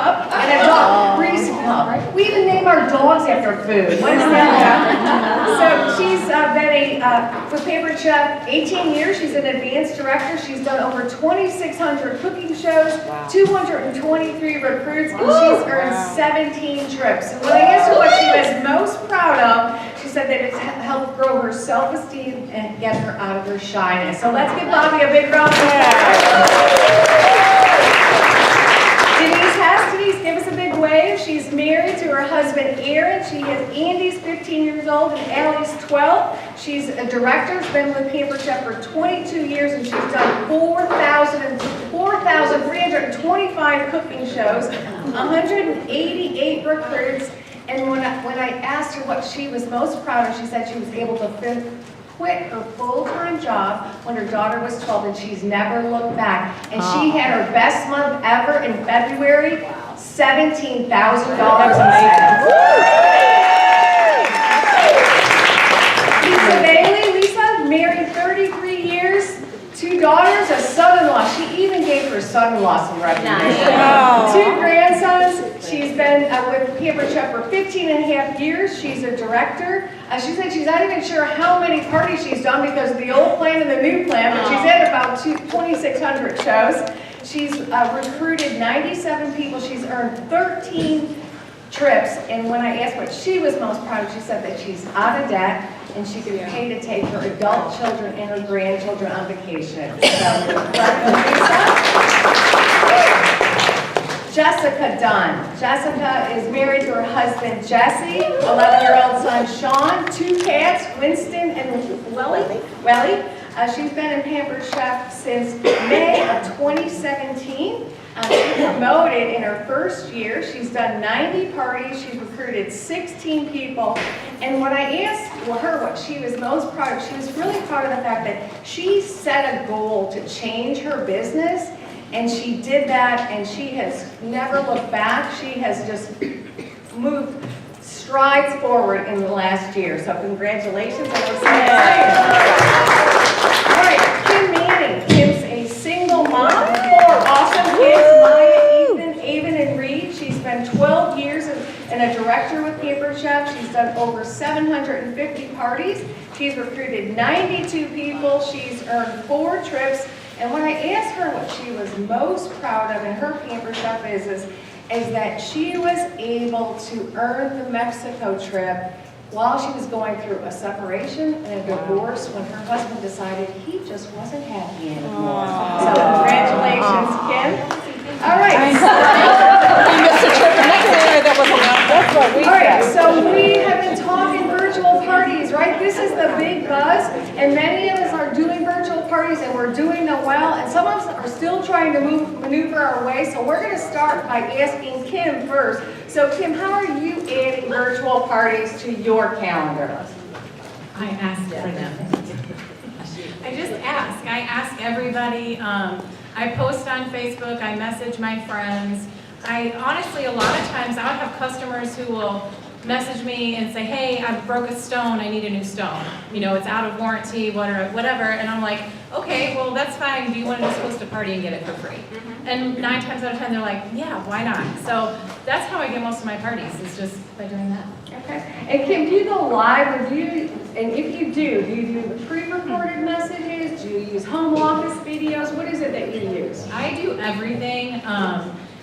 cup and a dog grease cup. We even name our dogs after food. What is that? So she's been with Pampered Chef 18 years. She's an advanced director. She's done over 2,600 cooking shows, 223 recruits, and she's earned 17 trips. And when I asked her what she was most proud of, she said that it's helped grow her self-esteem and get her out of her shyness. So let's give Bobby a big round of applause. Denise Hess, Denise, give us a big wave. She's married to her husband Aaron. She has Andy's 15 years old and Allie's 12. She's a director, has been with Pampered Chef for 22 years, and she's done 4,325 cooking shows, 188 recruits. And when I asked her what she was most proud of, she said she was able to quit her full-time job when her daughter was 12, and she's never looked back. And she had her best month ever in February, $17,000 in sales. Lisa Bailey, Lisa, married 33 years, 2 daughters, a son-in-law. She even gave her son-in-law some recognition. 2 grandsons. She's been with Pampered Chef for 15 and a half years. She's a director. She said she's not even sure how many parties she's done because of the old plan and the new plan, but she's had about 2,600 shows. She's recruited 97 people. She's earned 13 trips. And when I asked what she was most proud of, she said that she's out of debt and she can pay to take her adult children and her grandchildren on vacation. Jessica Dunn. Jessica is married to her husband Jesse, 11-year-old son Sean, 2 cats, Winston and Welly. She's been in Pampered Chef since May of 2017. She promoted in her first year. She's done 90 parties. She's recruited 16 people. And when I asked her what she was most proud of, she was really proud of the fact that she set a goal to change her business. And she did that, and she has never looked back. She has just moved strides forward in the last year. So congratulations. I was so excited. All right, Kim Manning. Kim's a single mom, 4 awesome kids, Maya, Ethan, Avon, and Reed. She's been 12 years and a director with Pampered Chef. She's done over 750 parties. She's recruited 92 people. She's earned 4 trips. And when I asked her what she was most proud of in her Pampered Chef is that she was able to earn the Mexico trip while she was going through a separation and a divorce when her husband decided he just wasn't happy anymore. So congratulations, Kim. All right. We missed a trip next year that was announced. That's what we All right, so we have been talking virtual parties, right? This is the big buzz, and many of us are doing virtual parties, and we're doing them well, and some of us are still trying to maneuver our way, so we're going to start by asking Kim first. So, Kim, how are you adding virtual parties to your calendar? I ask for them. I just ask. I ask everybody. I post on Facebook. I message my friends. I honestly, a lot of times, I'll have customers who will message me and say, hey, I broke a stone, I need a new stone. You know, it's out of warranty, whatever. And I'm like, okay, well, that's fine. Do you want to just host a party and get it for free? And 9 times out of 10, they're like, yeah, why not? So that's how I get most of my parties, is just by doing that. Okay. And Kim, do you go live, or and if you do you do pre-recorded messages? Do you use home office videos? What is it that you use? I do everything.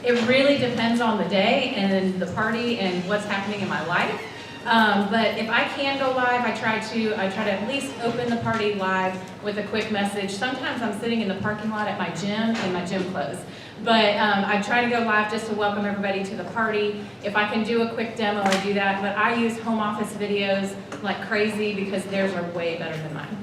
It really depends on the day and the party and what's happening in my life. But if I can go live, I try to at least open the party live with a quick message. Sometimes I'm sitting in the parking lot at my gym in my gym clothes. But I try to go live just to welcome everybody to the party. If I can do a quick demo, I do that. But I use home office videos like crazy because theirs are way better than mine.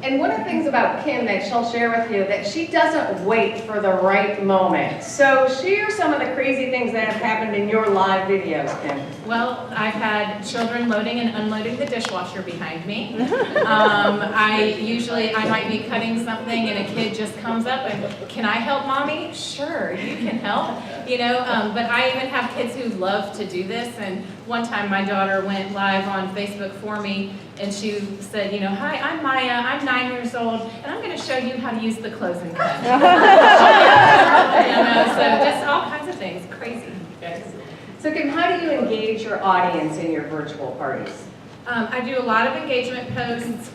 And one of the things about Kim that she'll share with you, that she doesn't wait for the right moment. So share some of the crazy things that have happened in your live videos, Kim. Well, I've had children loading and unloading the dishwasher behind me. I might be cutting something and a kid just comes up and, can I help, Mommy? Sure, you can help. You know, but I even have kids who love to do this. And one time my daughter went live on Facebook for me, and she said, you know, hi, I'm Maya, I'm 9 years old, and I'm going to show you how to use the closing gun. You know, so just all kinds of things, crazy. So Kim, how do you engage your audience in your virtual parties? I do a lot of engagement posts.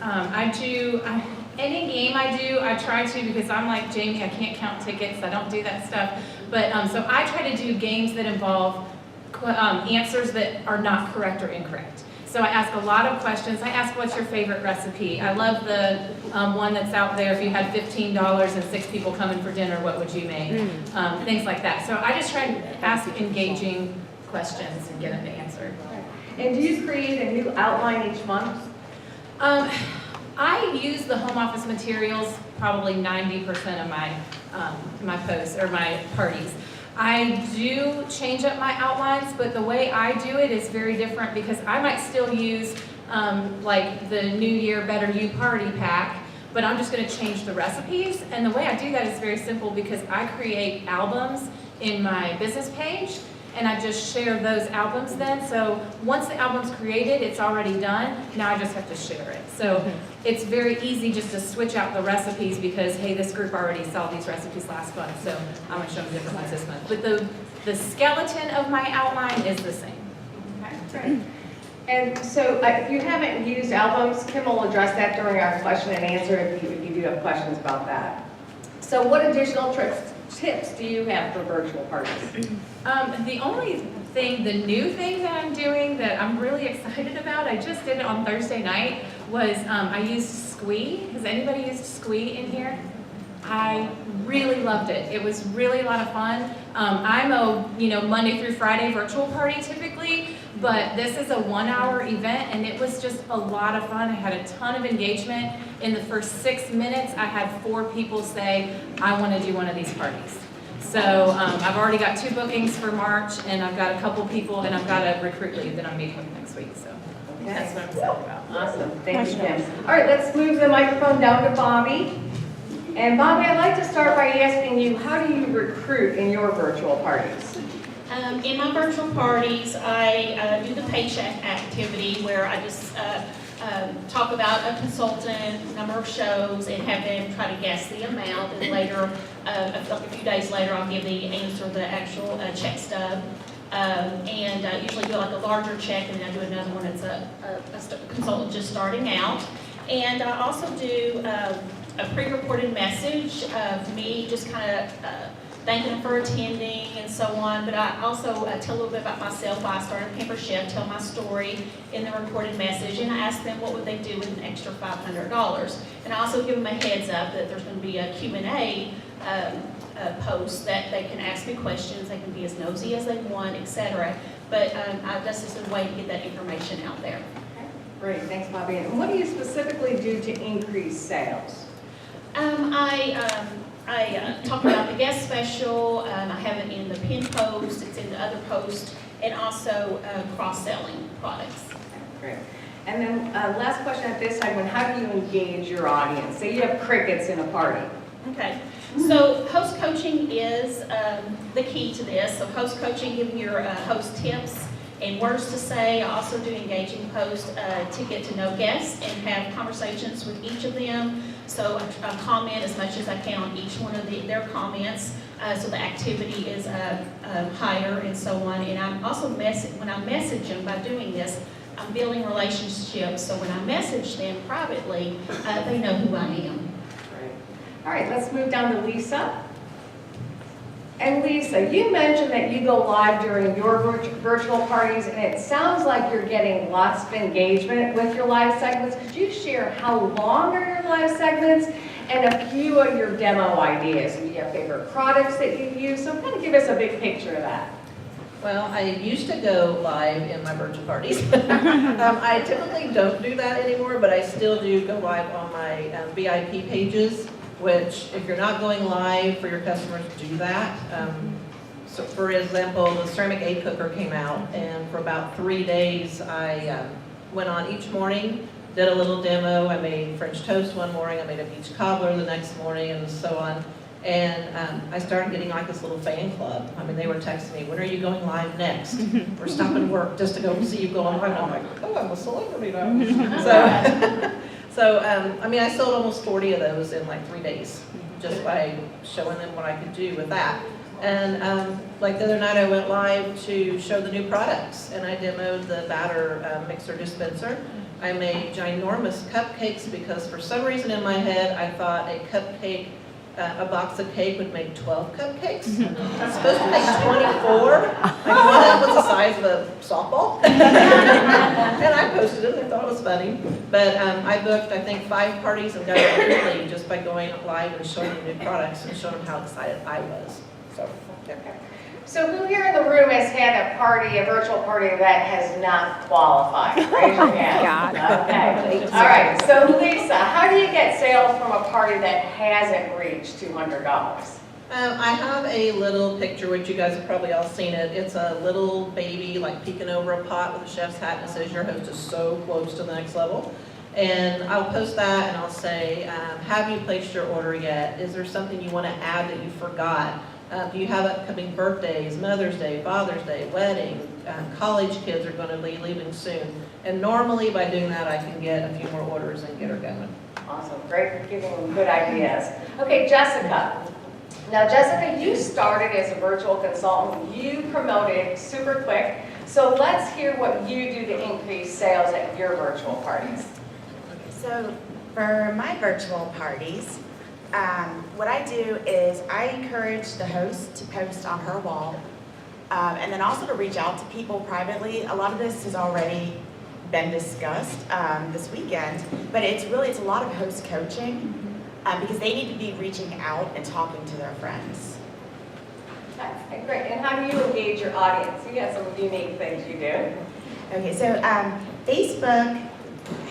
Any game I do, I try to, because I'm like Jamie, I can't count tickets, I don't do that stuff. But so I try to do games that involve answers that are not correct or incorrect. So I ask a lot of questions. I ask, what's your favorite recipe? I love the one that's out there, if you had $15 and 6 people coming for dinner, what would you make? Things like that. So I just try to ask engaging questions and get them to answer. And do you create a new outline each month? I use the home office materials probably 90% of my posts or my parties. I do change up my outlines, but the way I do it is very different because I might still use like the New Year Better You Party pack, but I'm just going to change the recipes. And the way I do that is very simple because I create albums in my business page, and I just share those albums then. So once the album's created, it's already done. Now I just have to share it. So it's very easy just to switch out the recipes because, hey, this group already saw these recipes last month, so I'm gonna show them different ones this month. But the skeleton of my outline is the same. Okay, great. And so if you haven't used albums, Kim will address that during our question and answer if you do have questions about that. So what additional tips do you have for virtual parties? The only thing, the new thing that I'm doing that I'm really excited about, I just did it on Thursday night, was I used Squee. Has anybody used Squee in here? I really loved it. It was really a lot of fun. I'm a Monday through Friday virtual party typically, but this is a 1-hour event and it was just a lot of fun. I had a ton of engagement. In the first 6 minutes, I had 4 people say, I want to do one of these parties. So I've already got 2 bookings for March, and I've got a couple people, and I've got a recruit lead that I'm meeting with next week. So that's what I'm excited about. Awesome, thank you, Kim. All right, let's move the microphone down to Bobby. And Bobby, I'd like to start by asking you, how do you recruit in your virtual parties? In my virtual parties, I do the paycheck activity where I just talk about a consultant, number of shows, and have them try to guess the amount. And later, a few days later, I'll give the answer, the actual check stub. And usually do like a larger check, and then I do another one that's a consultant just starting out. And I also do a pre-recorded message of me just kind of thanking them for attending and so on. But I also tell a little bit about myself, why I started Pampered Chef, tell my story in the recorded message, and I ask them what would they do with an extra $500. And I also give them a heads up that there's going to be a Q&A post that they can ask me questions, they can be as nosy as they want, etc. But that's just a way to get that information out there. Great, thanks, Bobby. And what do you specifically do to increase sales? I talk about the guest special. I have it in the pin post, it's in the other post, and also cross-selling products. Great. And then last question at this segment, how do you engage your audience? Say you have crickets in a party. Okay, so host coaching is the key to this. So host coaching, giving your host tips and words to say. I also do engaging posts to get to know guests and have conversations with each of them. So I comment as much as I can on each one of their comments, so the activity is higher and so on. And I'm also when I message them by doing this, I'm building relationships. So when I message them privately, they know who I am. Great. All right, let's move down to Lisa. And Lisa, you mentioned that you go live during your virtual parties, and it sounds like you're getting lots of engagement with your live segments. Could you share how long are your live segments and a few of your demo ideas? Do you have favorite products that you use? So kind of give us a big picture of that. Well, I used to go live in my virtual parties. I typically don't do that anymore, but I still do go live on my VIP pages, which if you're not going live for your customers, do that. So for example, the ceramic egg cooker came out, and for about 3 days, I went on each morning, did a little demo. I made French toast one morning, I made a beach cobbler the next morning, and so on. And I started getting like this little fan club. I mean, they were texting me, when are you going live next? We're stopping work just to go see you go live. And I'm like, oh, I'm a celebrity now. So, I mean, I sold almost 40 of those in like 3 days, just by showing them what I could do with that. And like the other night, I went live to show the new products, and I demoed the batter mixer dispenser. I made ginormous cupcakes because for some reason in my head, I thought a box of cake would make 12 cupcakes. It's supposed to make 24. Like one of them was the size of a softball. And I posted it, I thought it was funny. But I booked, I think, 5 parties and got it quickly just by going live and showing them new products and showing them how excited I was. So, Okay. So who here in the room has had a party, a virtual party that has not qualified? Raise your hand. Okay. All right. So Lisa, how do you get sales from a party that hasn't reached $200? I have a little picture, which you guys have probably all seen it. It's a little baby like peeking over a pot with a chef's hat, and it says, your host is so close to the next level. And I'll post that and I'll say, have you placed your order yet? Is there something you want to add that you forgot? Do you have upcoming birthdays, Mother's Day, Father's Day, wedding? College kids are going to be leaving soon. And normally by doing that, I can get a few more orders and get her going. Awesome. Great for giving them good ideas. Okay, Jessica. Now, Jessica, you started as a virtual consultant. You promoted super quick. So let's hear what you do to increase sales at your virtual parties. So for my virtual parties, what I do is I encourage the host to post on her wall, and then also to reach out to people privately. A lot of this has already been discussed this weekend, but it's a lot of host coaching because they need to be reaching out and talking to their friends. Okay, great. And how do you engage your audience? You got some unique things you do. Okay, so Facebook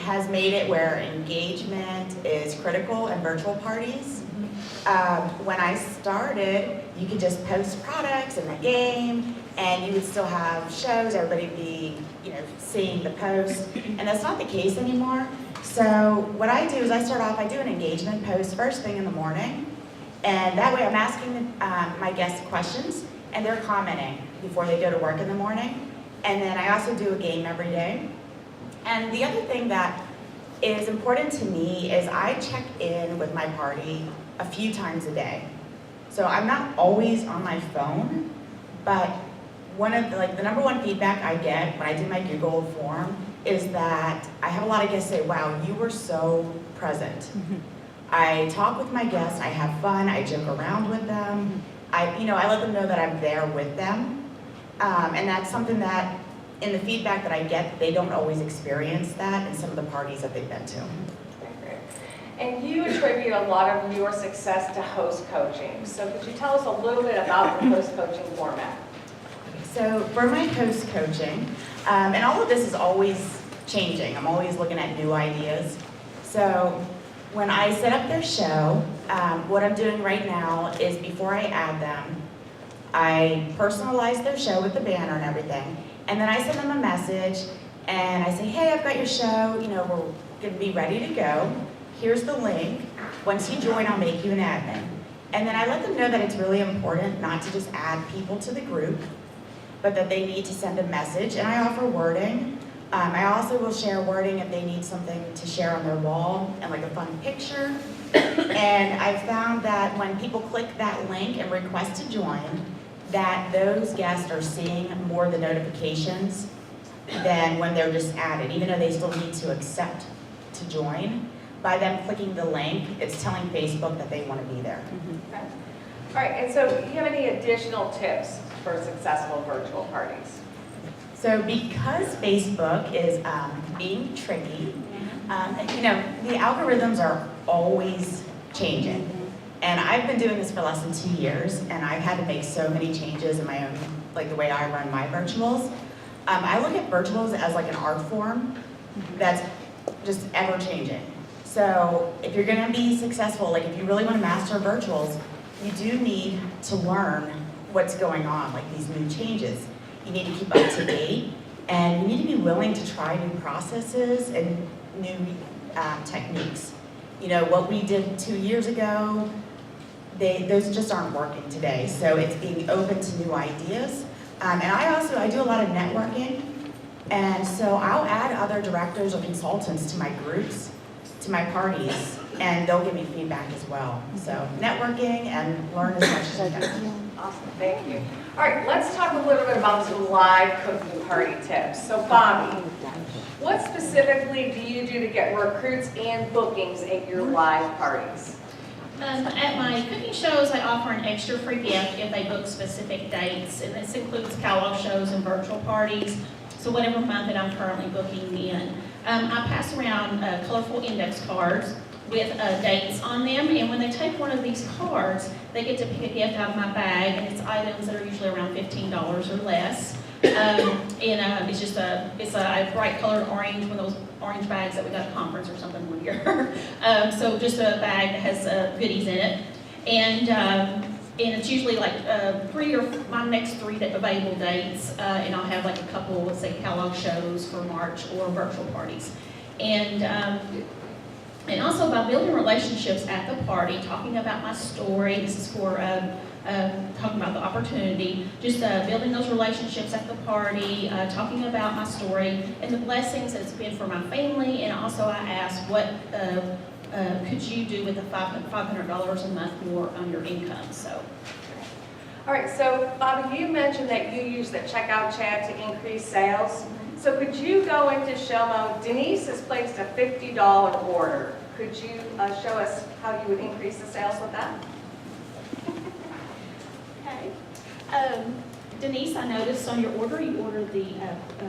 has made it where engagement is critical in virtual parties. When I started, you could just post products in the game, and you would still have shows, everybody would be, seeing the post, and that's not the case anymore. So what I do is I do an engagement post first thing in the morning, and that way I'm asking my guests questions, and they're commenting before they go to work in the morning. And then I also do a game every day. And the other thing that is important to me is I check in with my party a few times a day. So I'm not always on my phone, but the number one feedback I get when I do my Google form is that I have a lot of guests say, wow, you were so present. Mm-hmm. I talk with my guests, I have fun, I joke around with them. I let them know that I'm there with them. And that's something that in the feedback that I get, they don't always experience that in some of the parties that they've been to. And you attribute a lot of your success to host coaching. So could you tell us a little bit about the host coaching format? So for my host coaching, and all of this is always changing. I'm always looking at new ideas. So when I set up their show, what I'm doing right now is before I add them, I personalize their show with the banner and everything. And then I send them a message and I say, hey, I've got your show, we're gonna be ready to go. Here's the link. Once you join, I'll make you an admin. And then I let them know that it's really important not to just add people to the group, but that they need to send a message. And I offer wording. I also will share wording if they need something to share on their wall and like a fun picture. And I've found that when people click that link and request to join, that those guests are seeing more of the notifications than when they're just added, even though they still need to accept to join. By them clicking the link, it's telling Facebook that they want to be there. Okay. All right, and so do you have any additional tips for successful virtual parties? So because Facebook is being tricky, the algorithms are always changing. And I've been doing this for less than 2 years, and I've had to make so many changes in my own, like the way I run my virtuals. I look at virtuals as like an art form that's just ever changing. So if you're gonna be successful, like if you really wanna master virtuals, you do need to learn what's going on, like these new changes. You need to keep up to date, and you need to be willing to try new processes and new techniques. What we did 2 years ago those just aren't working today. So it's being open to new ideas. And I do a lot of networking. And so I'll add other directors or consultants to my groups, to my parties, and they'll give me feedback as well. So networking and learn as much as you can. Awesome, thank you. All right, let's talk a little bit about some live cooking party tips. So Bobby, what specifically do you do to get recruits and bookings at your live parties? At my cooking shows, I offer an extra free gift if they book specific dates, and this includes catalog shows and virtual parties. So whatever month that I'm currently booking in. I pass around colorful index cards with dates on them, and when they take one of these cards, they get to pick a gift out of my bag, and it's items that are usually around $15 or less. It's just a bright colored orange, one of those orange bags that we got at a conference or something one year. So just a bag that has goodies in it, and it's usually like my next 3 available dates, and I'll have like a couple, let's say, catalog shows for March or virtual parties. And also by building relationships at the party, talking about my story, this is for talking about the opportunity, just building those relationships at the party, talking about my story and the blessings that it's been for my family, and also I asked what could you do with the $500 a month more on your income, so. All right, so Bobby, you mentioned that you use the checkout chat to increase sales. So could you go into show mode? Denise has placed a $50 order. Could you show us how you would increase the sales with that? Okay. Denise, I noticed on your order, you ordered the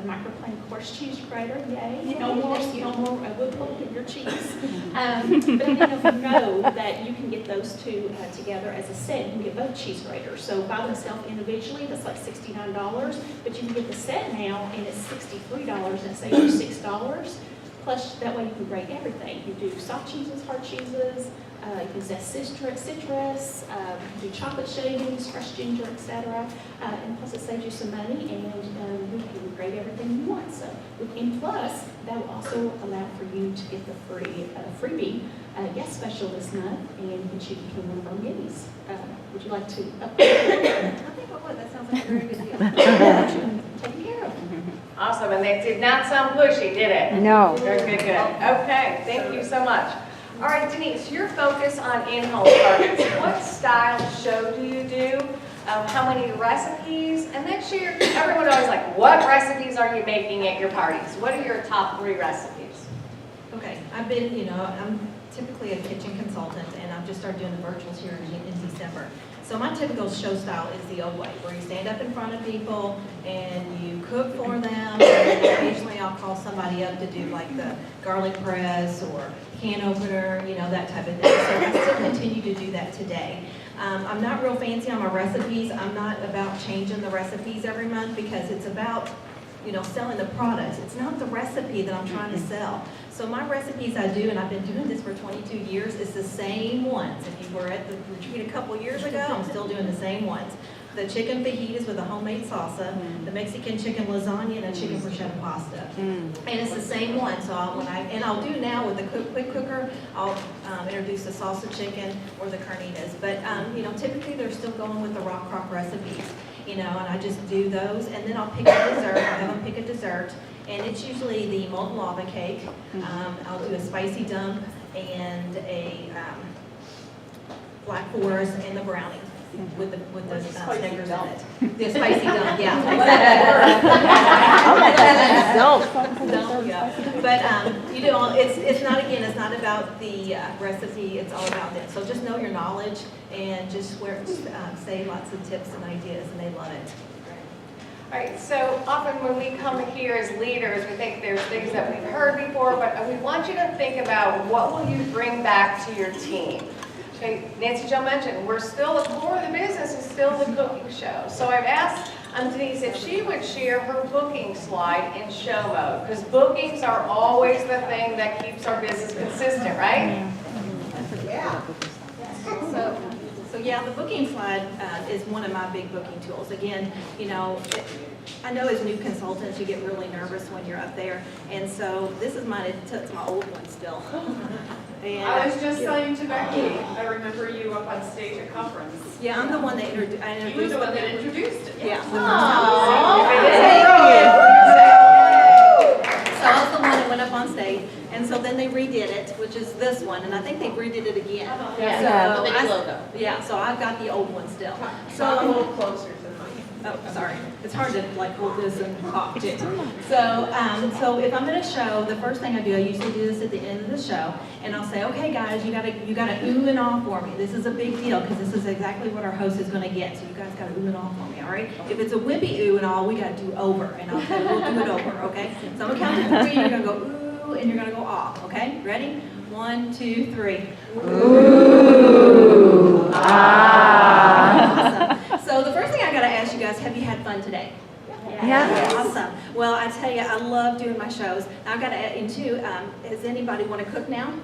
microplane course cheese grater. Yay! No more wood pulp in your cheese. But I didn't know if you know that you can get those two together as a set. You can get both cheese graters. So by themselves individually, that's like $69. But you can get the set now, and it's $63, and it saves you $6. Plus, that way you can grate everything. You do soft cheeses, hard cheeses. You can zest citrus, you can do chocolate shavings, fresh ginger, etc. And plus it saves you some money, and you can grade everything you want. So, and plus, that will also allow for you to get the freebie guest special this month, and you can choose between one of our minis. Would you like to upgrade? I think I would. That sounds like a very good deal. Taken care of. Awesome, and that did not sound pushy, did it? No. Very good, good. Okay, thank you so much. All right, Denise, your focus on in-home parties. What style show do you do? How many recipes? And then share, everyone always like, what recipes are you making at your parties? What are your top 3 recipes? Okay, I've been, I'm typically a kitchen consultant, and I've just started doing the virtuals here in December. So my typical show style is the old way, where you stand up in front of people and you cook for them. And occasionally I'll call somebody up to do like the garlic press or can opener, that type of thing. So I still continue to do that today. I'm not real fancy on my recipes. I'm not about changing the recipes every month because it's about selling the products. It's not the recipe that I'm trying to sell. So my recipes I do, and I've been doing this for 22 years, is the same ones. If you were at the retreat a couple years ago, I'm still doing the same ones. The chicken fajitas with a homemade salsa, the Mexican chicken lasagna, and a chicken bruschetta pasta. And it's the same one. So I'll do now with the quick cooker, I'll introduce the salsa chicken or the carnitas. But typically they're still going with the rock crock recipes. And I just do those, and then I'll pick a dessert. I'll have them pick a dessert, and it's usually the molten lava cake. I'll do a spicy dump and a Black Forest and the brownie with the stickers in it. The spicy dump, yeah. Dump, yeah. But it's not about the recipe. It's all about this. So just know your knowledge and just say lots of tips and ideas, and they love it. All right, so often when we come here as leaders, we think there's things that we've heard before, but we want you to think about what will you bring back to your team. Okay, Nancy Jo mentioned, we're still, the core of the business is still the cooking show. So I've asked Denise if she would share her booking slide in show mode, because bookings are always the thing that keeps our business consistent, right? Yeah. So yeah, the booking slide is one of my big booking tools. Again, I know as new consultants, you get really nervous when you're up there. And so this is mine, it's my old one still. I was just saying to Becky, I remember you up on stage at conference. Yeah, I'm the one that introduced. You were the one that introduced it. Yeah. Aww. So I was the one that went up on stage, and so then they redid it, which is this one, and I think they redid it again. Yeah. So With the I- new logo. Yeah, so I've got the old one still. Talk a So, little closer to the mic. oh, sorry, it's hard to like hold this and talk too. So if I'm gonna show, the first thing I do, I usually do this at the end of the show, and I'll say, okay, guys, you gotta ooh and ah for me. This is a big deal, because this is exactly what our host is gonna get, so you guys gotta ooh and ah for me, all right? If it's a wimpy ooh and ah, we gotta do over, and I'll say, we'll do it over, okay? So I'm gonna count to 3, you're gonna go ooh, and you're gonna go ah, okay? Ready? 1, 2, 3. Ooh, ah. Awesome. So the first thing I gotta ask you guys, have you had fun today? Yeah. Awesome. Well, I tell you, I love doing my shows. I've got to add in too, does anybody want to cook now?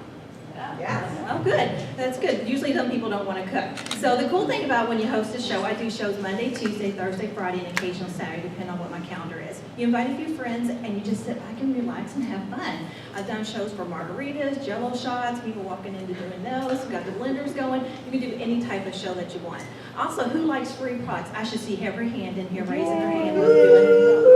Oh, good. That's good. Usually some people don't want to cook. So the cool thing about when you host a show, I do shows Monday, Tuesday, Thursday, Friday, and occasional Saturday, depending on what my calendar is. You invite a few friends, and you just sit back and relax and have fun. I've done shows for margaritas, Jello shots, people walking into doing those. We've got the blenders going. You can do any type of show that you want. Also, who likes free products? I should see every hand in here raising their hand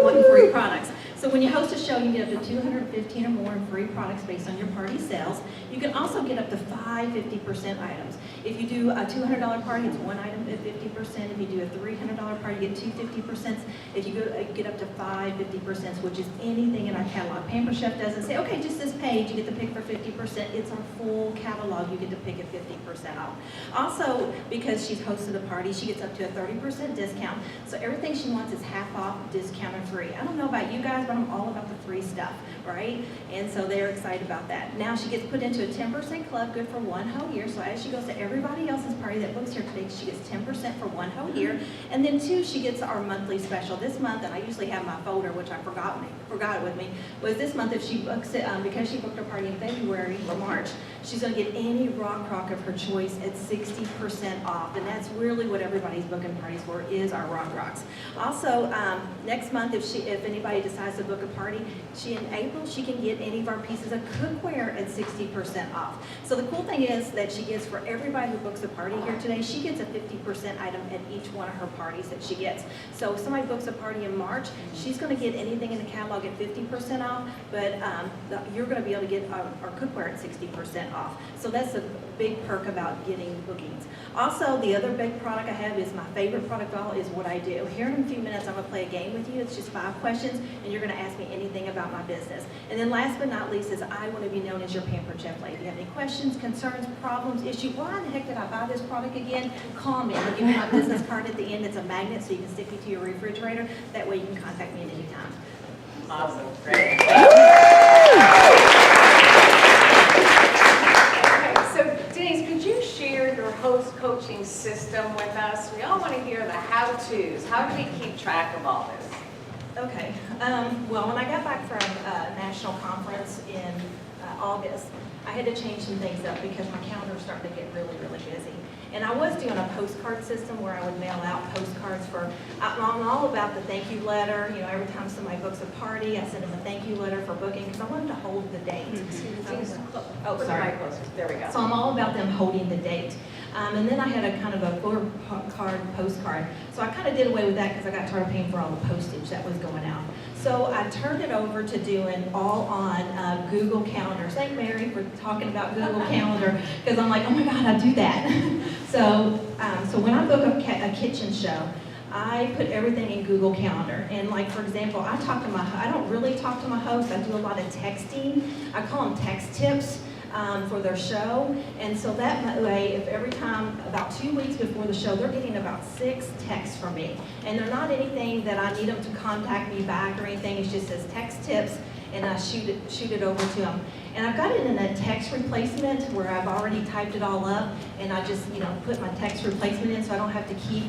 wanting free products. So when you host a show, you get up to 215 or more in free products based on your party sales. You can also get up to 5 50% items. If you do a $200 party, it's one item at 50%. If you do a $300 party, you get 2 50%. If you get up to 5 50%, which is anything in our catalog. Pampered Chef doesn't say, okay, just this page, you get to pick for 50%. It's our full catalog, you get to pick at 50% off. Also, because she's hosted a party, she gets up to a 30% discount. So everything she wants is half off, discounted free. I don't know about you guys, but I'm all about the free stuff, right? And so they're excited about that. Now she gets put into a 10% club, good for 1 whole year. So as she goes to everybody else's party that books here today, she gets 10% for 1 whole year. And then 2, she gets our monthly special. This month, and I usually have my folder, which I forgot it with me, was this month if she books it, because she booked her party in February or March, she's gonna get any rock rock of her choice at 60% off. And that's really what everybody's booking parties for, is our rock rocks. Also, next month, if anybody decides to book a party, in April, she can get any of our pieces of cookware at 60% off. So the cool thing is that she gets, for everybody who books a party here today, she gets a 50% item at each one of her parties that she gets. So if somebody books a party in March, she's gonna get anything in the catalog at 50% off, but you're gonna be able to get our cookware at 60% off. So that's a big perk about getting bookings. Also, the other big product I have is my favorite product of all is what I do. Here in a few minutes, I'm gonna play a game with you. It's just 5 questions, and you're gonna ask me anything about my business. And then last but not least is I want to be known as your Pampered Chef lady. If you have any questions, concerns, problems, issues, why in the heck did I buy this product again? Call me. I'll give you my business card at the end. It's a magnet, so you can stick it to your refrigerator. That way you can contact me at any time. Awesome. Great. Okay, so Denise, could you share your host coaching system with us? We all want to hear the how-tos. How do we keep track of all this? Okay. Well, when I got back from national conference in August, I had to change some things up because my calendar was starting to get really, really busy. And I was doing a postcard system where I would mail out postcards for, I'm all about the thank you letter. You know, every time somebody books a party, I send them a thank you letter for booking because I wanted to hold the date. Oh, sorry. There we go. So I'm all about them holding the date. And then I had a kind of a 4-card postcard. So I kind of did away with that because I got tired of paying for all the postage that was going out. So I turned it over to doing all on Google Calendar. Thank Mary for talking about Google Calendar because I'm like, oh my God, I do that. So when I book a kitchen show, I put everything in Google Calendar. And like, for example, I don't really talk to my host. I do a lot of texting. I call them text tips. For their show, and so that way, if every time, about 2 weeks before the show, they're getting about 6 texts from me, and they're not anything that I need them to contact me back or anything. It just says text tips, and I shoot it over to them. And I've got it in a text replacement where I've already typed it all up, and I just put my text replacement in, so I don't have to keep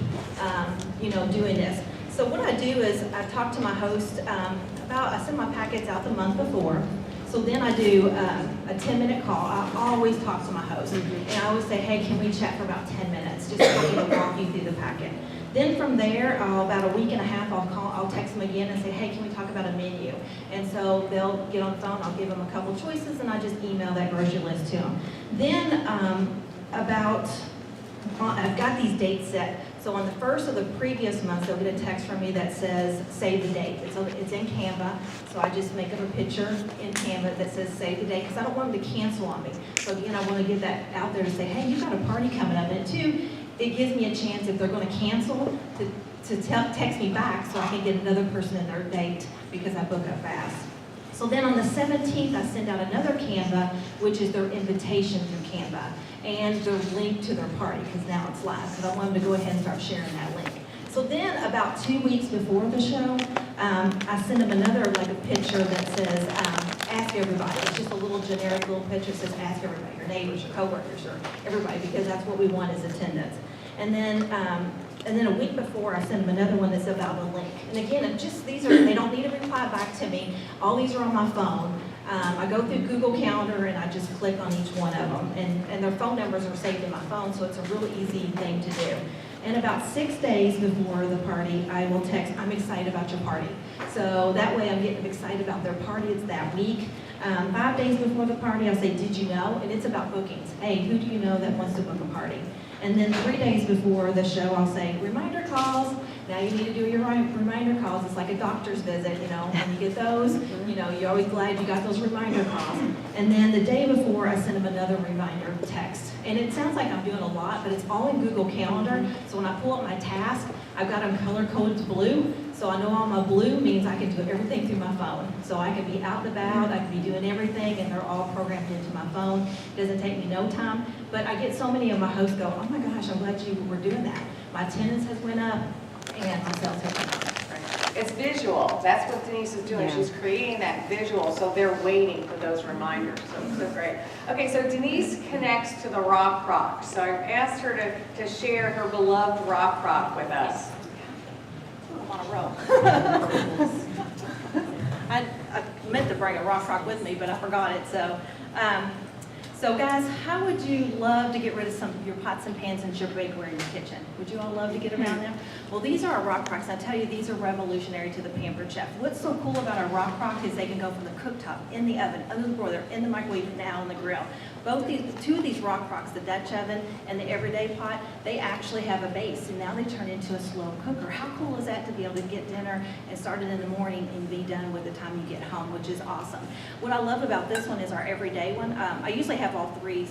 doing this. So what I do is I talk to my host I send my packets out the month before. So then I do a 10-minute call. I always talk to my host. And I always say, hey, can we chat for about 10 minutes just for me to walk you through the packet. Then from there, about a week and a half, I'll text them again and say, hey, can we talk about a menu? And so they'll get on the phone, I'll give them a couple choices, and I just email that grocery list to them. Then I've got these dates set. So on the first of the previous month, they'll get a text from me that says, save the date. It's in Canva, so I just make up a picture in Canva that says, save the date, because I don't want them to cancel on me. So again, I want to get that out there to say, hey, you've got a party coming up. And two, it gives me a chance, if they're going to cancel, to text me back so I can get another person in their date because I book up fast. So then on the 17th, I send out another Canva, which is their invitation through Canva, and their link to their party, because now it's live, because I want them to go ahead and start sharing that link. So then, about 2 weeks before the show, I send them another, like a picture that says, ask everybody. It's just a little generic little picture that says, ask everybody, your neighbors, your coworkers, or everybody, because that's what we want is attendance. And then a week before, I send them another one that's about a link. And again, they don't need a reply back to me. All these are on my phone. I go through Google Calendar and I just click on each one of them. And their phone numbers are saved in my phone, so it's a really easy thing to do. And about 6 days before the party, I will text, I'm excited about your party. So that way I'm getting them excited about their party. It's that week. 5 days before the party, I'll say, did you know? And it's about bookings. Hey, who do you know that wants to book a party? And then 3 days before the show, I'll say, reminder calls. Now you need to do your reminder calls. It's like a doctor's visit, you know. When you get those, you know, you're always glad you got those reminder calls. And then the day before, I send them another reminder text. And it sounds like I'm doing a lot, but it's all in Google Calendar. So when I pull up my task, I've got them color-coded to blue. So I know all my blue means I can do everything through my phone. So I can be out and about, I can be doing everything, and they're all programmed into my phone. It doesn't take me no time. But I get so many of my hosts go, oh my gosh, I'm glad you were doing that. My attendance has went up, and my sales have went up. It's visual. That's what Denise is doing. She's creating that visual, so they're waiting for those reminders. So great. Okay, so Denise connects to the Rock Rock. So I've asked her to share her beloved Rock Rock with us. I'm on a roll. I meant to bring a rock with me, but I forgot it. So guys, how would you love to get rid of some of your pots and pans and your bakeware in your kitchen? Would you all love to get around them? Well, these are our Rock Rocks. I tell you, these are revolutionary to the Pampered Chef. What's so cool about our Rock Rock is they can go from the cooktop, in the oven, under the broiler, in the microwave, now on the grill. Two of these Rock Rocks, the Dutch oven and the everyday pot, they actually have a base, and now they turn into a slow cooker. How cool is that to be able to get dinner and start it in the morning and be done with the time you get home, which is awesome. What I love about this one is our everyday one. I usually have all three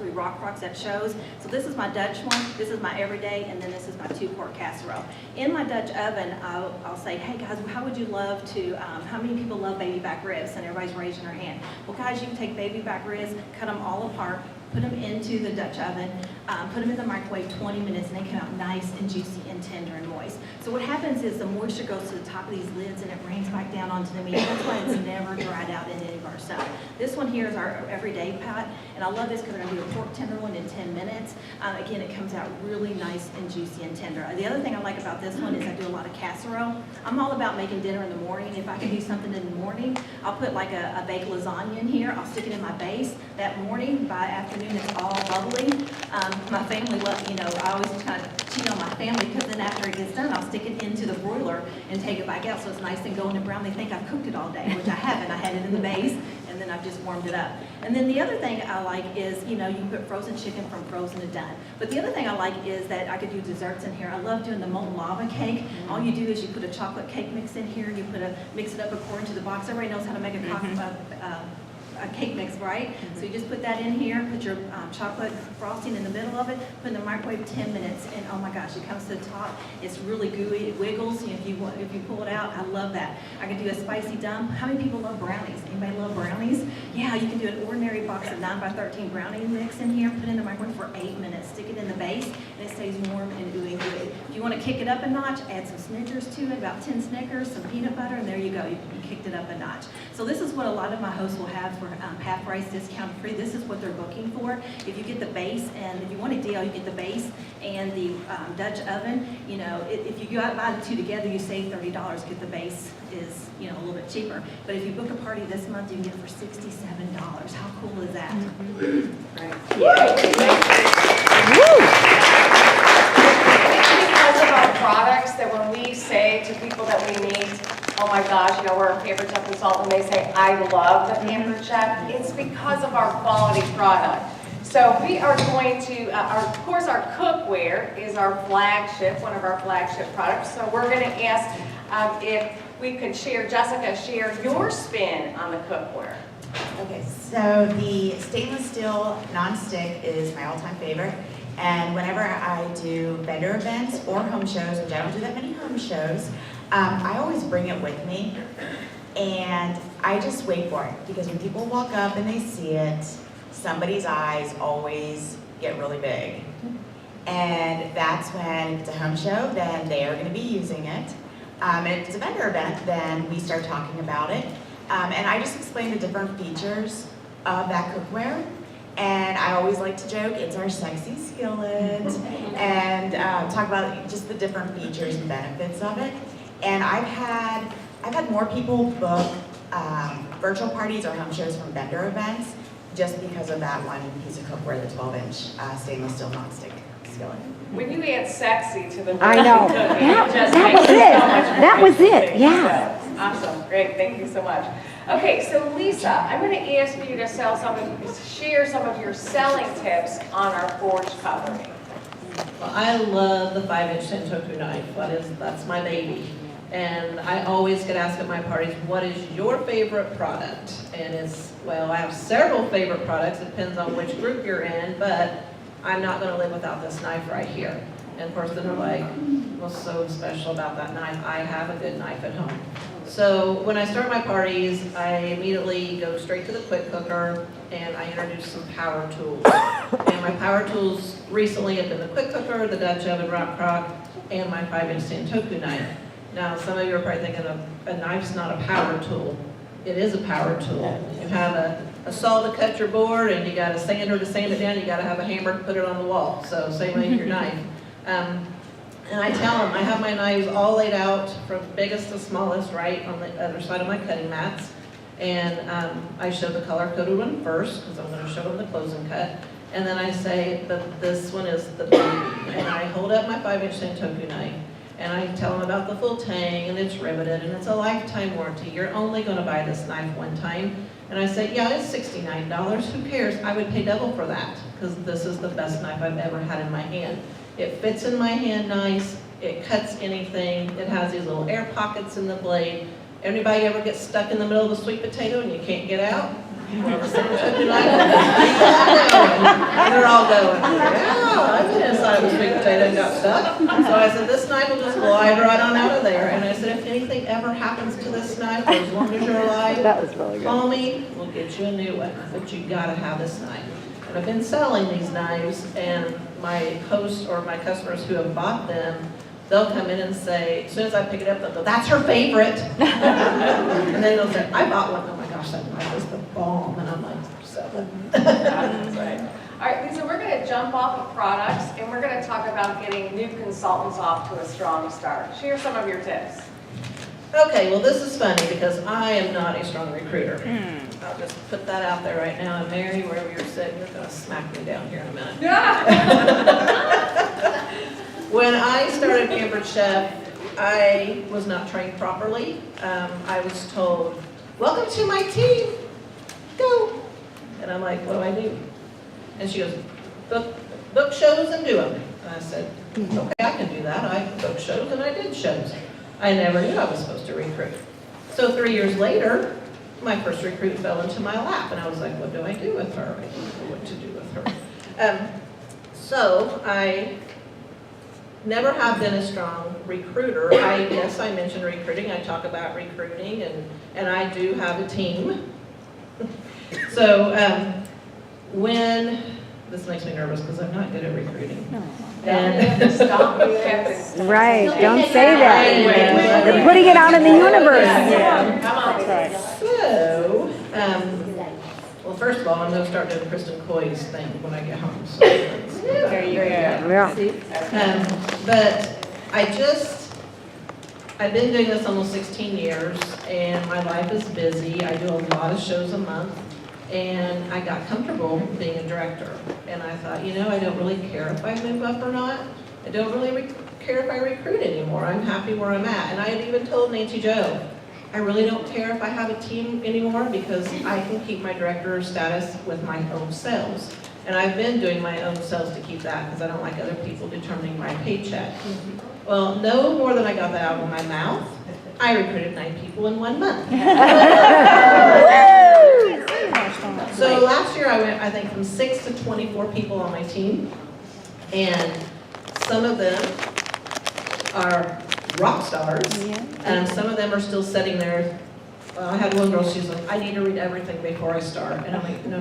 Rock Rocks at shows. So this is my Dutch one, this is my everyday, and then this is my 2-quart casserole. In my Dutch oven, I'll say, hey guys, how would you love to, how many people love baby back ribs? And everybody's raising their hand. Well guys, you can take baby back ribs, cut them all apart, put them into the Dutch oven, put them in the microwave 20 minutes, and they come out nice and juicy and tender and moist. So what happens is the moisture goes to the top of these lids and it rains back down onto the meat. That's why it's never dried out in any of our stuff. This one here is our everyday pot, and I love this because we're going to do a pork tenderloin in 10 minutes. Again, it comes out really nice and juicy and tender. The other thing I like about this one is I do a lot of casserole. I'm all about making dinner in the morning. If I can do something in the morning, I'll put like a baked lasagna in here. I'll stick it in my base. That morning, by afternoon, it's all bubbly. My family loves, you know, I always kind of cheat on my family because then after it gets done, I'll stick it into the broiler and take it back out so it's nice and golden brown. They think I've cooked it all day, which I haven't. I had it in the base and then I've just warmed it up. And then the other thing I like is, you know, you can put frozen chicken from frozen to done. But the other thing I like is that I could do desserts in here. I love doing the molten lava cake. All you do is you put a chocolate cake mix in here. You mix it up according to the box. Everybody knows how to make a cake mix, right? So you just put that in here, put your chocolate frosting in the middle of it, put in the microwave 10 minutes, and oh my gosh, it comes to the top. It's really gooey, it wiggles. If you pull it out, I love that. I can do a spicy dump. How many people love brownies? Anybody love brownies? Yeah, you can do an ordinary box of 9x13 brownie mix in here, put it in the microwave for 8 minutes, stick it in the base, and it stays warm and gooey. If you want to kick it up a notch, add some Snickers to it, about 10 Snickers, some peanut butter, and there you go. You kicked it up a notch. So this is what a lot of my hosts will have for half price, discount free. This is what they're looking for. If you get the base, and if you want a deal, you get the base and the Dutch oven. You know, if you go out and buy the two together, you save $30. Get the base is, you know, a little bit cheaper. But if you book a party this month, you can get it for $67. How cool is that? Because of our products, that when we say say to people that we meet, oh my gosh, you know, we're a Pampered Chef consultant, they say, I love the Pampered Chef, it's because of our quality product. So we are going to, of course, our cookware is our flagship, one of our flagship products. So we're going to ask if we could share, Jessica, share your spin on the cookware. Okay, so the stainless steel nonstick is my all-time favorite. And whenever I do vendor events or home shows, which I don't do that many home shows, I always bring it with me. And I just wait for it, because when people walk up and they see it, somebody's eyes always get really big. And that's when, if it's a home show, then they are gonna be using it. And if it's a vendor event, then we start talking about it. And I just explain the different features of that cookware. And I always like to joke, it's our sexy skillet, and talk about just the different features and benefits of it. And I've had more people book virtual parties or home shows from vendor events just because of that one piece of cookware, the 12-inch stainless steel nonstick skillet. When you add sexy to the I know. cooking, it just That makes was it it. so much more That was it, interesting. yeah. So, awesome, great, thank you so much. Okay, so Lisa, I'm going to ask you to share some of your selling tips on our forge cutlery. Well, I love the 5-inch Sentoku knife. That's my baby. And I always get asked at my parties, what is your favorite product? And well, I have several favorite products. It depends on which group you're in, but I'm not going to live without this knife right here. And of course, then they're like, what's so special about that knife? I have a good knife at home. So when I start my parties, I immediately go straight to the quick cooker and I introduce some power tools. And my power tools recently have been the quick cooker, the Dutch oven rock crock, and my 5-inch Sentoku knife. Now, some of you are probably thinking a knife's not a power tool. It is a power tool. You have a saw to cut your board, and you got a sander to sand it down, you got to have a hammer to put it on the wall. So same way with your knife. And I tell them, I have my knives all laid out from biggest to smallest right on the other side of my cutting mats. And I show the color-coded one first, because I'm going to show them the closing cut. And then I say that this one is the baby. And I hold up my 5-inch Sentoku knife. And I tell them about the full tang, and it's riveted, and it's a lifetime warranty. You're only going to buy this knife one time. And I say, yeah, it's $69. Who cares? I would pay double for that, because this is the best knife I've ever had in my hand. It fits in my hand nice. It cuts anything. It has these little air pockets in the blade. Anybody ever get stuck in the middle of a sweet potato and you can't get out? Well, the Sentoku knife, and they're all going, yeah, I've been inside of a sweet potato and got stuck. So I said, this knife will just glide right on out of there. And I said, if anything ever happens to this knife, as long as you're alive, That was really good. call me, we'll get you a new one. But you gotta have this knife. And I've been selling these knives, and my hosts or my customers who have bought them, they'll come in and say, as soon as I pick it up, they'll go, that's her favorite. And then they'll say, I bought one. Oh my gosh, that knife is the bomb. And I'm like, sell it. That's right. All right, Lisa, we're going to jump off of products, and we're going to talk about getting new consultants off to a strong start. Share some of your tips. Okay, well, this is funny because I am not a strong recruiter. I'll just put that out there right now. And Mary, wherever you're sitting, you're going to smack me down here in a minute. When I started Pampered Chef, I was not trained properly. I was told, welcome to my team, go. And I'm like, what do I do? And she goes, book shows and do them. And I said, okay, I can do that. I booked shows and I did shows. I never knew I was supposed to recruit. So 3 years later, my first recruit fell into my lap, and I was like, what do I do with her? I didn't know what to do with her. So I never have been a strong recruiter. Yes, I mentioned recruiting. I talk about recruiting, and I do have a team. So this makes me nervous because I'm not good at recruiting. And Stop. You have to. Right, don't say that. You're putting it out in the universe. Come on. so, well, first of all, I'm going to start doing Kristen Coy's thing when I get home. So There you go. Yeah. But I've been doing this almost 16 years, and my life is busy. I do a lot of shows a month, and I got comfortable being a director. And I thought, I don't really care if I move up or not. I don't really care if I recruit anymore. I'm happy where I'm at. And I had even told Nancy Jo, I really don't care if I have a team anymore because I can keep my director status with my own sales. And I've been doing my own sales to keep that because I don't like other people determining my paycheck. Well, no more than I got that out of my mouth. I recruited 9 people in 1 month. So last year I went, I think, from 6 to 24 people on my team. And some of them are rock stars. And some of them are still sitting there. I had one girl, she's like, I need to read everything before I start. And I'm like, no.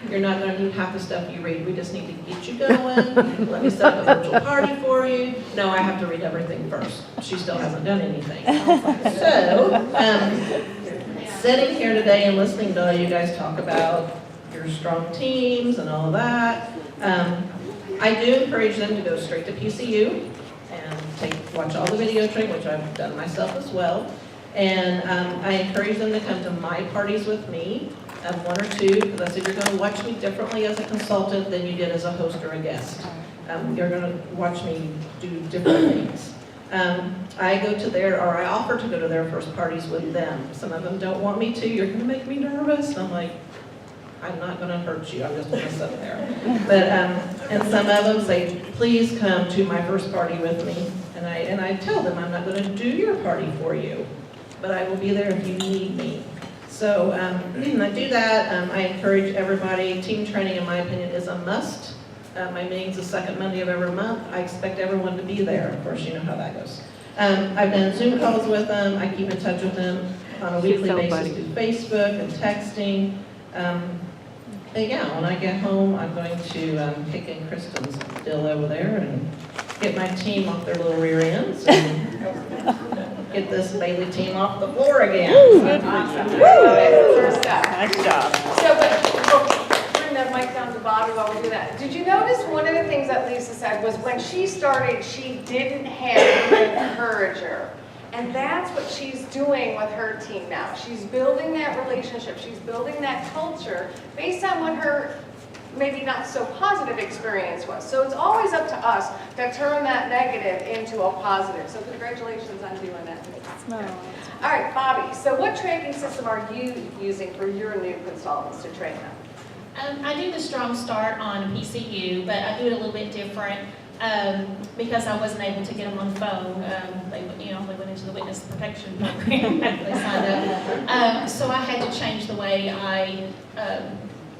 You're not going to need half the stuff you read. We just need to get you going. Let me set up a virtual party for you. No, I have to read everything first. She still hasn't done anything. So, sitting here today and listening to all you guys talk about your strong teams and all of that, I do encourage them to go straight to PCU and watch all the video training, which I've done myself as well. And I encourage them to come to my parties with me. 1 or 2, because I said you're going to watch me differently as a consultant than you did as a host or a guest. You're going to watch me do different things. I go to I offer to go to their first parties with them. Some of them don't want me to. You're going to make me nervous. And I'm like, I'm not going to hurt you. I'm just going to sit there. But and some of them say, please come to my first party with me. And I tell them I'm not going to do your party for you, but I will be there if you need me. So I do that. I encourage everybody. Team training, in my opinion, is a must. My meeting's the second Monday of every month. I expect everyone to be there. Of course, you know how that goes. I've done Zoom calls with them. I keep in touch with them on a weekly basis through Facebook and texting. And yeah, when I get home, I'm going to kick in Kristen's deal over there and get my team off their little rear ends and get this Bailey team off the floor again. Awesome. First stuff. Nice job. So, but bring that mic down to Bobby while we do that. Did you notice one of the things that Lisa said was when she started, she didn't have an encourager. And that's what she's doing with her team now. She's building that relationship. She's building that culture based on what her maybe not so positive experience was. So it's always up to us to turn that negative into a positive. So congratulations on doing that. All right, Bobby, so what training system are you using for your new consultants to train them? I do the Strong Start on PCU, but I do it a little bit different because I wasn't able to get them on the phone. They went into the witness protection program after they signed up. So I had to change the way I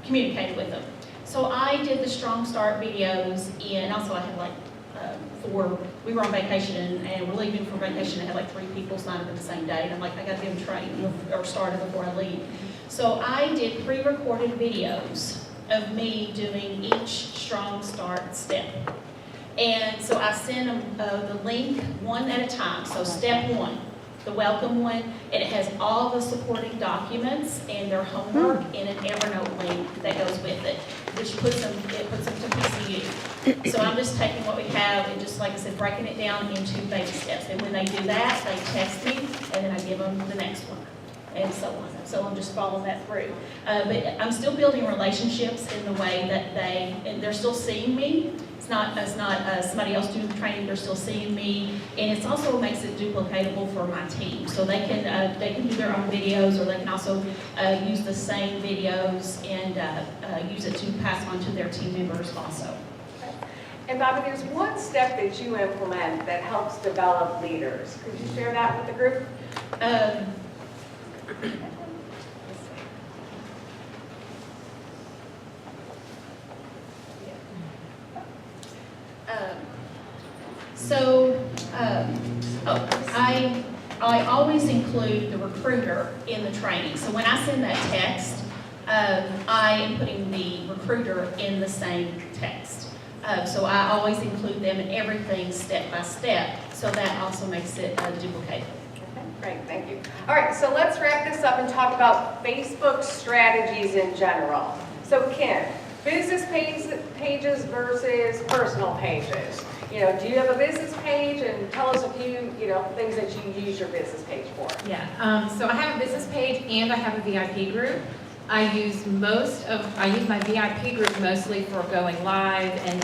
communicated with them. So I did the Strong Start videos, and also I had we were on vacation and we're leaving for vacation. I had like 3 people sign up in the same day, and I'm like, I got to get them trained or started before I leave. So I did pre-recorded videos of me doing each Strong Start step. And so I send them the link one at a time. So step 1, the welcome one, and it has all the supporting documents and their homework in an Evernote link that goes with it, which puts them to PCU. So I'm just taking what we have and just, like I said, breaking it down into baby steps. And when they do that, they text me, and then I give them the next one, and so on. So I'm just following that through. But I'm still building relationships in the way that they're still seeing me. It's not somebody else doing training, they're still seeing me, and it also makes it duplicatable for my team. So they can do their own videos, or they can also use the same videos and use it to pass on to their team members also. And Bobby, there's one step that you implement that helps develop leaders. Could you share that with the group? I always include the recruiter in the training. So when I send that text, I am putting the recruiter in the same text. So I always include them in everything step by step. So that also makes it duplicatable. Great, thank you. All right, so let's wrap this up and talk about Facebook strategies in general. So Kim, business pages versus personal pages. Do you have a business page? And tell us a few, things that you use your business page for. Yeah, so I have a business page and I have a VIP group. I use my VIP group mostly for going live and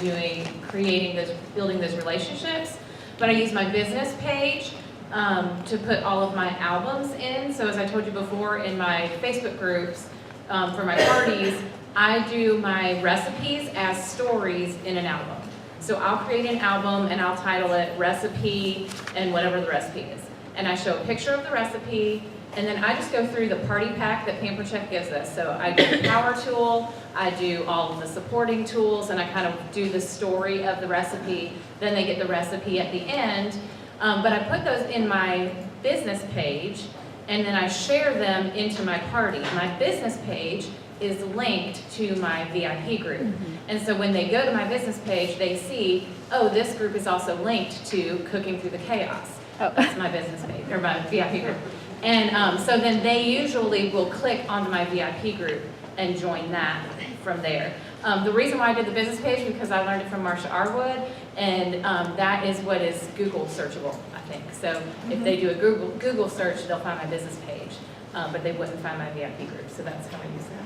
building those relationships. but I use my business page to put all of my albums in. So as I told you before, in my Facebook groups for my parties, I do my recipes as stories in an album. So I'll create an album and I'll title it Recipe and whatever the recipe is. And I show a picture of the recipe, and then I just go through the party pack that Pampered Chef gives us. So I do the power tool, I do all of the supporting tools, and I kind of do the story of the recipe. Then they get the recipe at the end. But I put those in my business page, and then I share them into my party. My business page is linked to my VIP group. And so when they go to my business page, they see, oh, this group is also linked to Cooking Through the Chaos. That's my business page, or my VIP group. And so then they usually will click onto my VIP group and join that from there. The reason why I did the business page, because I learned it from Marsha Arwood, and that is what is Google searchable, I think. So if they do a Google search, they'll find my business page, but they wouldn't find my VIP group, so that's how I use that.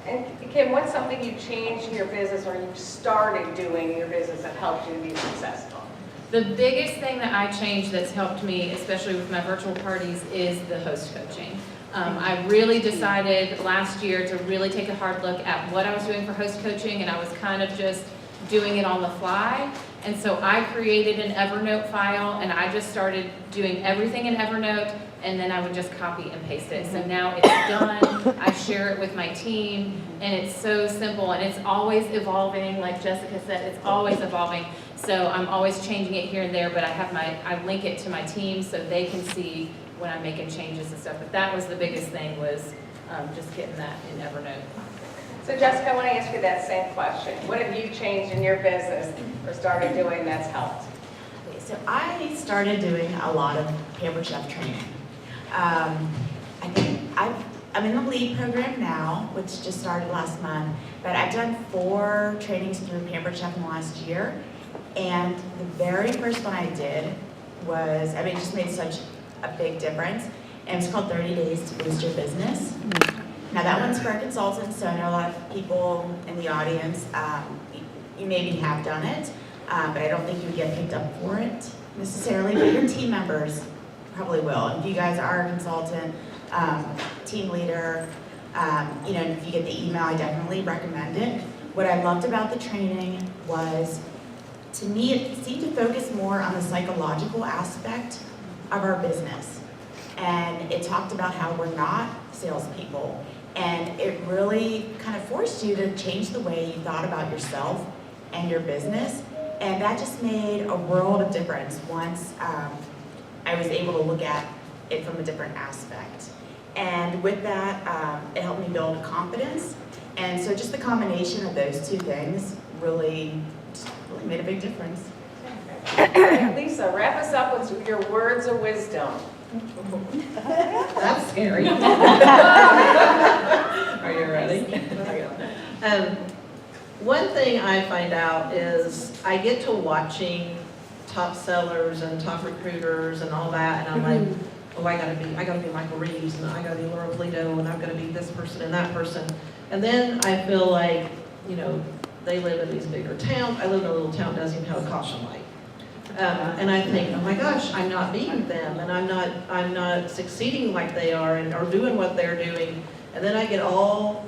And Kim, what's something you changed in your business or you started doing in your business that helped you to be successful? The biggest thing that I changed that's helped me, especially with my virtual parties, is the host coaching. I really decided last year to really take a hard look at what I was doing for host coaching, and I was kind of just doing it on the fly. And so I created an Evernote file, and I just started doing everything in Evernote, and then I would just copy and paste it. So now it's done, I share it with my team, and it's so simple, and it's always evolving, like Jessica said, it's always evolving. So I'm always changing it here and there, but I link it to my team so they can see when I'm making changes and stuff. But that was the biggest thing, was just getting that in Evernote. So Jessica, I want to ask you that same question. What have you changed in your business or started doing that's helped? Okay, so I started doing a lot of Pampered Chef training. I think I'm in the LEAD program now, which just started last month, but I've done 4 trainings through Pampered Chef in the last year. And the very first one I did was, it just made such a big difference. And it's called 30 Days to Boost Your Business. Now that one's for consultants, so I know a lot of people in the audience, you maybe have done it, but I don't think you would get picked up for it necessarily, but your team members probably will. If you guys are a consultant, team leader, if you get the email, I definitely recommend it. What I loved about the training was, to me, it seemed to focus more on the psychological aspect of our business. And it talked about how we're not salespeople. And it really kind of forced you to change the way you thought about yourself and your business. And that just made a world of difference once I was able to look at it from a different aspect. And with that, it helped me build confidence. And so just the combination of those two things really made a big difference. Lisa, wrap us up with your words of wisdom. That's scary. Are you ready? One thing I find out is I get to watching top sellers and top recruiters and all that, and I'm like, oh, I gotta be Michael Reeves, and I gotta be Laura Polito, and I'm gonna be this person and that person. And then I feel like, they live in these bigger towns. I live in a little town that doesn't even have a caution light. And I think, oh my gosh, I'm not being them, and I'm not succeeding like they are, or doing what they're doing. And then I get all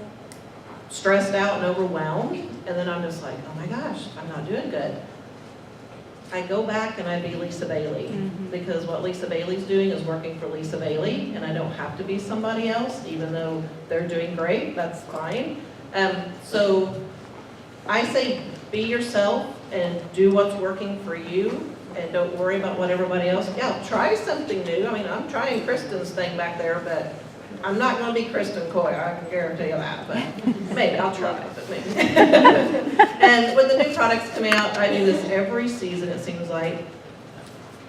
stressed out and overwhelmed, and then I'm just like, oh my gosh, I'm not doing good. I go back and I be Lisa Bailey, because what Lisa Bailey's doing is working for Lisa Bailey, and I don't have to be somebody else, even though they're doing great, that's fine. So I say be yourself and do what's working for you, and don't worry about what everybody else, try something new. I mean, I'm trying Kristen's thing back there, but I'm not gonna be Kristen Coy, I can guarantee you that, but maybe I'll try, but maybe. And when the new products come out, I do this every season, it seems like.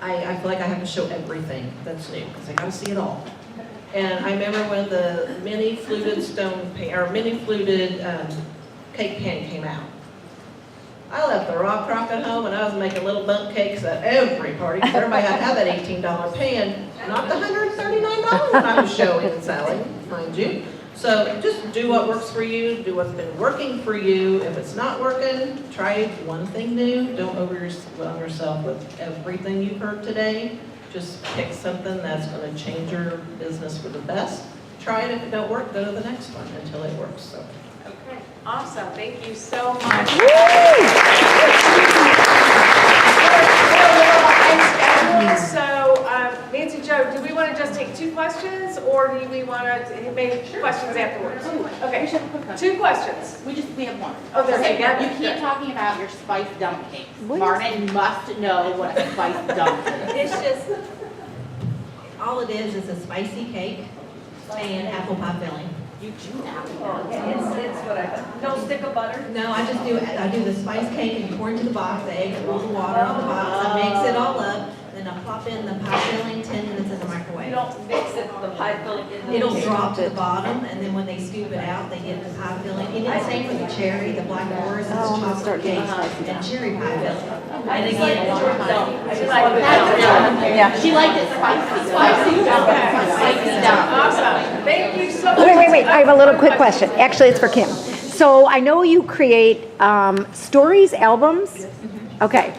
I feel like I have to show everything that's new, because I gotta see it all. And I remember when the mini fluted cake pan came out. I left the raw crock at home, and I was making little bundt cakes at every party, because everybody had to have that $18 pan, not the $139 I was showing and selling, mind you. So just do what works for you, do what's been working for you. If it's not working, try one thing new. Don't overwhelm yourself with everything you've heard today. Just pick something that's going to change your business for the best. Try it. If it don't work, go to the next one until it works. So. Okay, awesome, thank you so much. So, Nancy Jo, do we want to just take 2 questions, or do we want to make questions afterwards? Okay, 2 questions. We have one. Oh, they're Okay, together. you keep talking about your spice dump cakes. Martin must know what a spice dump is. It's just, all it is a spicy cake and apple pie filling. You do that. It's what I, no stick of butter? No, I do the spice cake and pour into the box, the egg, and roll the water in the box, I mix it all up, then I pop in the pie filling 10 minutes in the microwave. You don't mix it, the pie filling in the... It'll drop to the bottom, and then when they scoop it out, they get the pie filling. And it's same with the cherry, the black forest, it's chocolate cake, and cherry pie filling. And again, Yeah. She liked it spicy. Spicy dump. Spicy dump. Awesome, thank you so much. Wait, I have a little quick question. Actually, it's for Kim. So I know you create stories, albums, okay,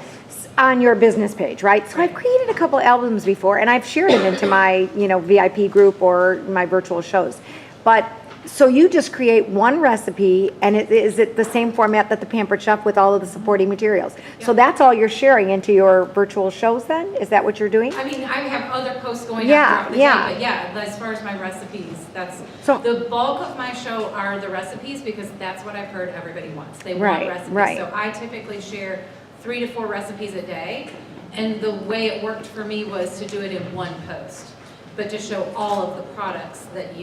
on your business page, right? So I've created a couple albums before, and I've shared them into my, VIP group or my virtual shows. But, so you just create one recipe, and is it the same format that the Pampered Chef with all of the supporting materials? So that's all you're sharing into your virtual shows then? Is that what you're doing? I mean, I have other posts going Yeah, up throughout the yeah. day, but yeah, as far as my recipes, that's, So- the bulk of my show are the recipes because that's what I've heard everybody wants. They want Right, recipes. right. So I typically share 3 to 4 recipes a day. And the way it worked for me was to do it in one post, but to show all of the products that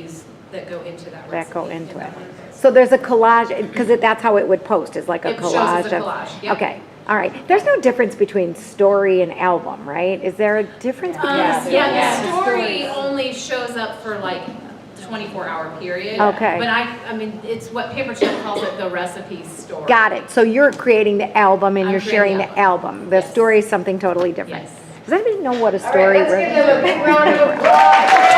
go into that recipe. That go into in that it. one post. So there's a collage, because that's how it would post, is like a It shows collage. as a of- collage, yeah. Okay, all right. There's no difference between story and album, right? Is there a difference between? Yeah, the story only shows up for like 24-hour period. Okay. But I mean, it's what Pampered Chef calls it, the recipe story. Got it. So you're creating the album and I'm you're sharing creating the the album. The Yes. story is something totally different. Yes. Does anybody know what a All right, story let's really give them a big round of applause.